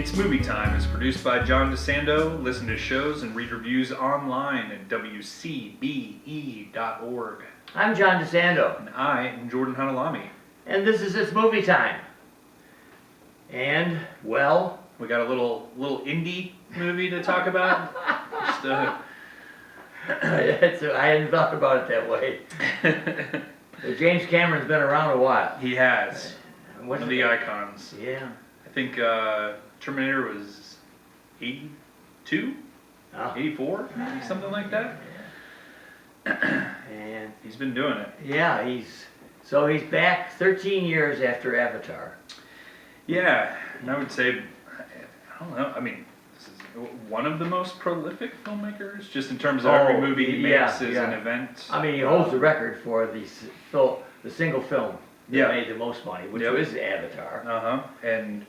It's Movie Time is produced by John DeSando. Listen to shows and read reviews online at WCBE.org. I'm John DeSando. And I am Jordan Hanhilammi. And this is It's Movie Time. And, well... We got a little indie movie to talk about. I hadn't thought about it that way. James Cameron's been around a while. He has. One of the icons. Yeah. I think Terminator was 82? 84? Maybe something like that. And he's been doing it. Yeah, he's back 13 years after Avatar. Yeah, and I would say, I don't know, I mean, this is one of the most prolific filmmakers, just in terms of every movie he makes is an event. I mean, he holds the record for the single film that made the most money, which was Avatar. And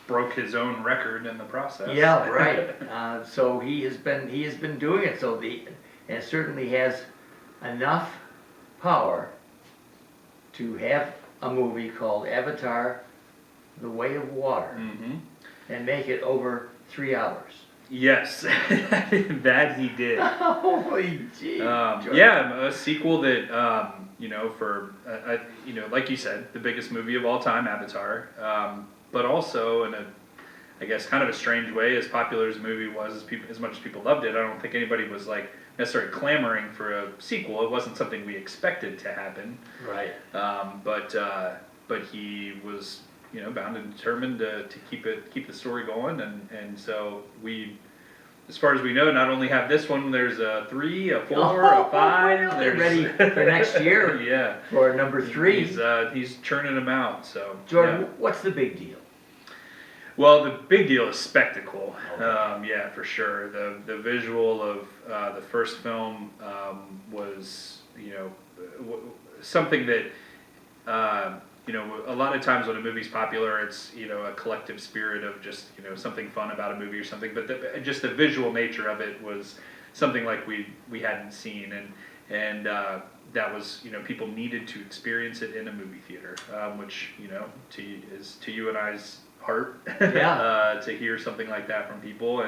broke his own record in the process. Yeah, right. So he has been doing it. And certainly has enough power to have a movie called Avatar: The Way of Water, and make it over 3 hours. Yes, that he did. Holy gee! A sequel that for like you said, the biggest movie of all time, Avatar. But also in I guess kind of a strange way, as popular as the movie was, as much as people loved it, I don't think anybody was like necessarily clamoring for a sequel. It wasn't something we expected to happen. Right. But he was bound and determined to keep the story going, and so we, as far as we know, not only have this one, there's a 3, a 4, a 5. They're ready for next year. Yeah. For number 3. He's churning them out. So Jordan, what's the big deal? Well, the big deal is spectacle. Okay. For sure. The visual of the first film was something that a lot of times when a movie's popular, it's a collective spirit of just something fun about a movie or something. But just the visual nature of it was something like we hadn't seen, and that was people needed to experience it in a movie theater, which is to you and I's heart. Yeah. To hear something like that from people,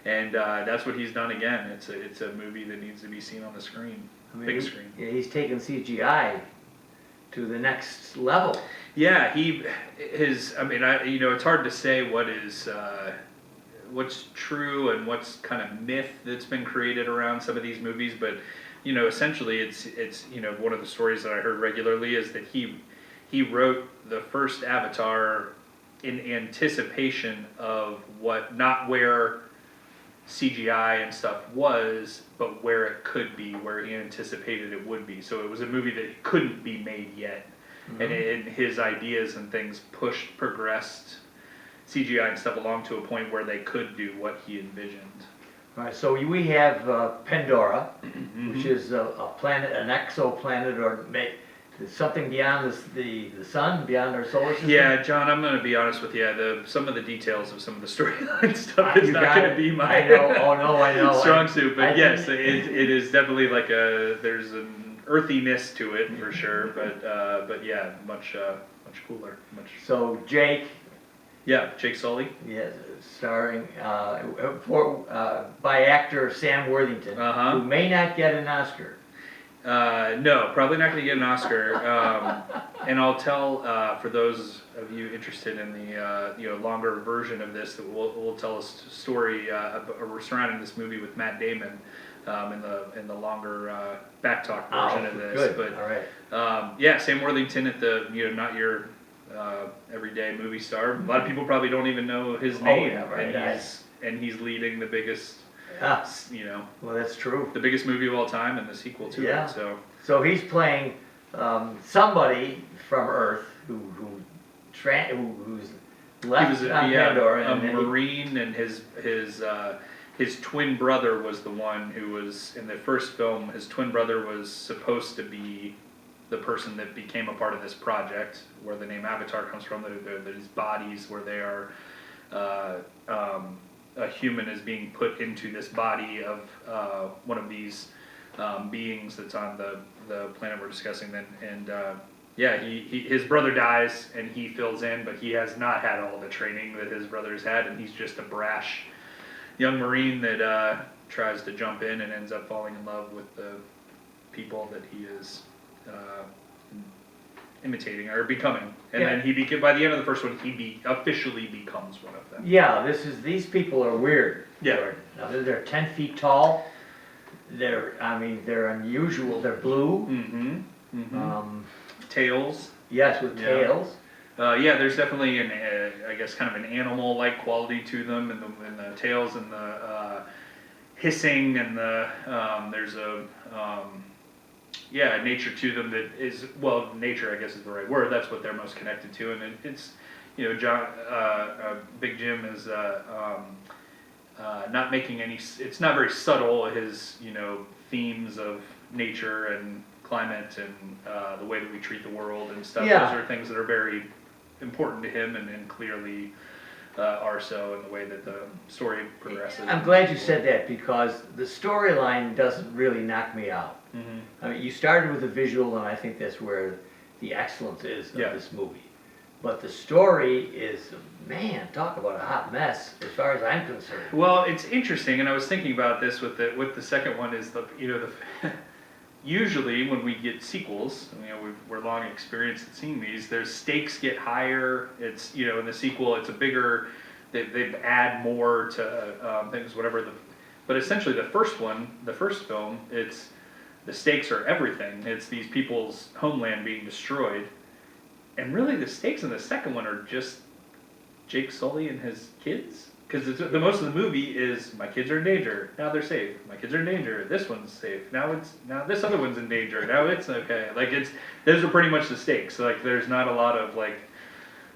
and that's what he's done again. It's a movie that needs to be seen on the screen, big screen. Yeah, he's taken CGI to the next level. Yeah, it's hard to say what's true and what's kind of myth that's been created around some of these movies, but essentially it's one of the stories that I heard regularly is that he wrote the first Avatar in anticipation of not where CGI and stuff was, but where it could be, where he anticipated it would be. So it was a movie that couldn't be made yet. And his ideas and things progressed CGI and stuff along to a point where they could do what he envisioned. All right, so we have Pandora, which is a planet, an exoplanet, or something beyond the sun, beyond our solar system. Yeah, John, I'm going to be honest with you. Some of the details of some of the storyline stuff is not going to be my I know. strong suit. But yes, it is definitely like there's an earthiness to it for sure. But yeah, much cooler. So Jake. Yeah, Jake Sully. Yes, starring by actor Sam Worthington, who may not get an Oscar. No, probably not going to get an Oscar. And I'll tell for those of you interested in the longer version of this, that we'll tell a story surrounding this movie with Matt Damon in the longer back talk version of this. Good. But all right. Sam Worthington at the not your everyday movie star. A lot of people probably don't even know his name. Oh, yeah, right. And he's leading the biggest. Well, that's true. The biggest movie of all time and the sequel to it. So he's playing somebody from Earth who's left on Pandora. A Marine, and his twin brother was the one who was in the first film. His twin brother was supposed to be the person that became a part of this project, where the name Avatar comes from. These bodies where they are. A human is being put into this body of one of these beings that's on the planet we're discussing. And yeah, his brother dies and he fills in, but he has not had all the training that his brother's had, and he's just a brash young Marine that tries to jump in and ends up falling in love with the people that he is imitating or becoming. And Yeah. then by the end of the first one, he officially becomes one of them. Yeah, these people are weird. Yeah. Jordan. Now, they're 10 feet tall. They're unusual. They're blue. Mm-hmm. Mm-hmm. Tails. Yes, with Yeah. tails. Yeah, there's definitely I guess kind of an animal-like quality to them, and the tails and the hissing, and there's a nature to them that is, well, nature I guess is the right word. That's what they're most connected to, and it's Big Jim is not making any. It's not very subtle. His themes of nature and climate and the way that we treat the world and stuff. Yeah. Those are things that are very important to him, and clearly are so in the way that the story progresses. I'm glad you said that, because the storyline doesn't really knock me out. Mm-hmm. I mean, you started with the visual, and I think that's where the excellence is of Yeah. this movie. But the story is, man, talk about a hot mess as far as I'm concerned. Well, it's interesting, and I was thinking about this with the second one. Is usually when we get sequels, we're long experienced at seeing these. Their stakes get higher. It's in the sequel, it's a bigger. They add more to things, whatever. But essentially, the first film, it's the stakes are everything. It's these people's homeland being destroyed, and really the stakes in the second one are just Jake Sully and his kids. Because the most of the movie is my kids are in danger. Now they're safe. My kids are in danger. This one's safe. Now this other one's in danger. Now it's okay. Those are pretty much the stakes. So there's not a lot of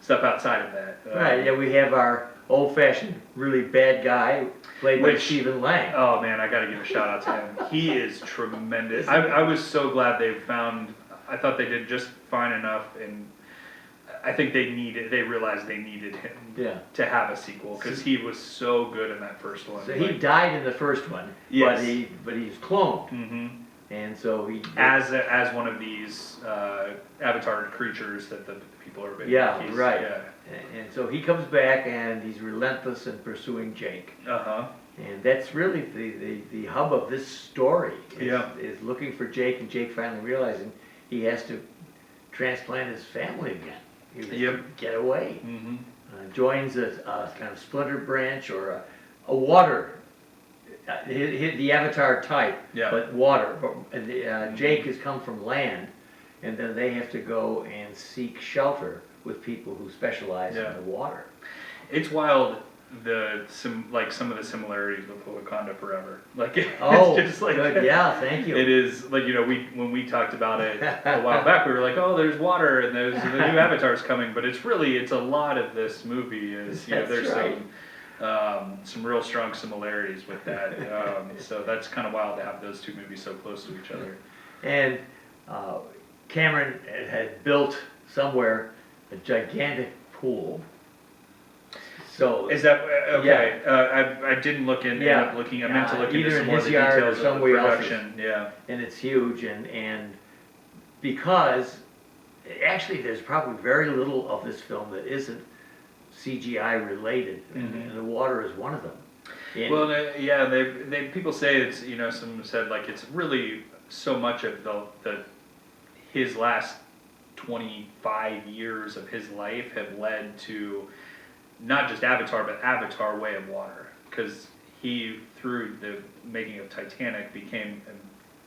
stuff outside of that. Right. Yeah, we have our old-fashioned, really bad guy played by Stephen Lang. Oh man, I got to give a shout out to him. He is tremendous. I was so glad they found. I thought they did just fine enough, and I think they realized they needed him to have a sequel, because he was so good in that first one. So he died in the first one, yes. but he's cloned, mm-hmm. and so he as one of these avatar creatures that the people are making. Yeah, right. Yeah. And so he comes back, and he's relentless in pursuing Jake. Uh-huh. And that's really the hub of this story. Is looking for Jake, and Jake finally realizing he has to transplant his family again. He was to get away. Mm-hmm. Joins a kind of splinter branch, or a water, the avatar type, but water. But Jake has come from land, and then they have to go and seek shelter with people who specialize in the water. It's wild, some of the similarities with Wakanda Forever. It's just good. Yeah, thank you. It is when we talked about it a while back, we were like, oh, there's water and there's the new avatars coming, but it's a lot of this movie is there's right. some real strong similarities with that. So that's kind of wild to have those two movies so close to each other. And Cameron had built somewhere a gigantic pool. So is that okay? I didn't look in. Ended up looking. I meant to look into some more of the details of the production. Yeah, and it's huge, and because actually there's probably very little of this film that isn't CGI related, and the water is one of them. And well, they people say it's some said it's really so much of his last 25 years of his life have led to not just Avatar, but Avatar Way of Water, because he, through the making of Titanic, became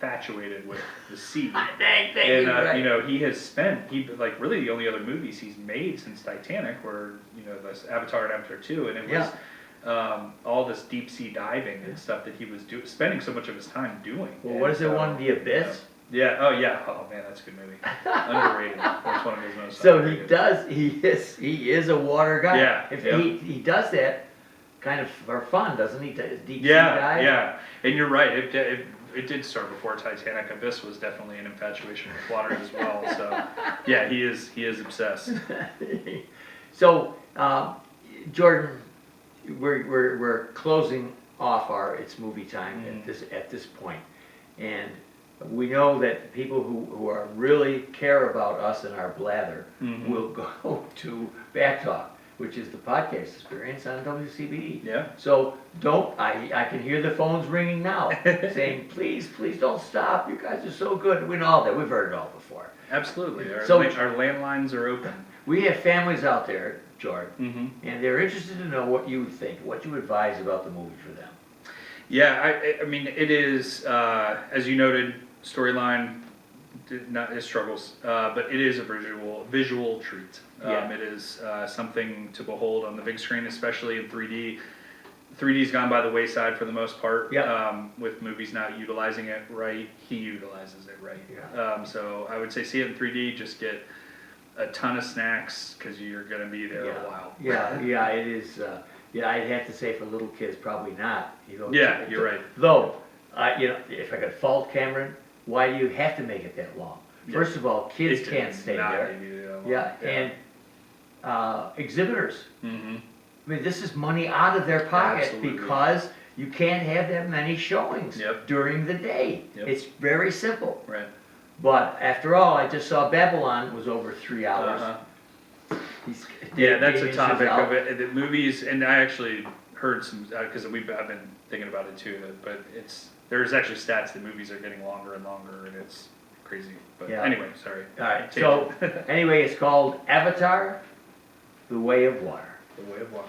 infatuated with the sea. And he has spent really the only other movies he's made since Titanic were this Avatar and Avatar 2, and it was all this deep sea diving and stuff that he was spending so much of his time doing. Well, what is it? One, The Abyss. Yeah. Oh yeah. Oh man, that's a good movie. Underrated. That's one of his most. So underrated. he is a water guy. Yeah. He does that kind of for fun, doesn't he? Deep sea dive. Yeah. And you're right. It did start before Titanic. Abyss was definitely an infatuation with water as well. So yeah, he is obsessed. So Jordan, we're closing off it's movie time at this point, and we know that people who are really care about us and our blather will go to Back Talk, which is the podcast experience on WCBE. Yeah. So I can hear the phones ringing now, saying, please don't stop, you guys are so good. We know all that, we've heard it all before. Absolutely. Our, So- our landlines are open. We have families out there, George, Mm-hmm. and they're interested to know what you think, what you advise about the movie for them. Yeah, I mean, it is, as you noted, storyline, it struggles, but it is a visual treat. Yeah. It is something to behold on the big screen, especially in 3D. 3D's gone by the wayside for the most part. Yeah. With movies not utilizing it right, he utilizes it right. Yeah. So I would say see it in 3D, just get a ton of snacks, because you're going to be there a while. Yeah, it is, I'd have to say for little kids, probably not. Yeah, you're right. Though, if I could fault Cameron, why do you have to make it that long? Yeah. First of all, kids It can't did stay not there. need it that long. Yeah, and exhibitors. Mm-hmm. I mean, this is money out of their pocket Absolutely. because you can't have that many showings Yep. during the day. Yep. It's very simple. Right. But after all, I just saw Babylon was over 3 hours. Uh-huh. He's- Yeah, that's a Davies is topic out. of it. The movies, and I actually heard some, because I've been thinking about it too, but there's actually stats that movies are getting longer and longer, and it's crazy. But Yeah. anyway, sorry. All right, so anyway, it's called Avatar, The Way of Water. The Way of Water.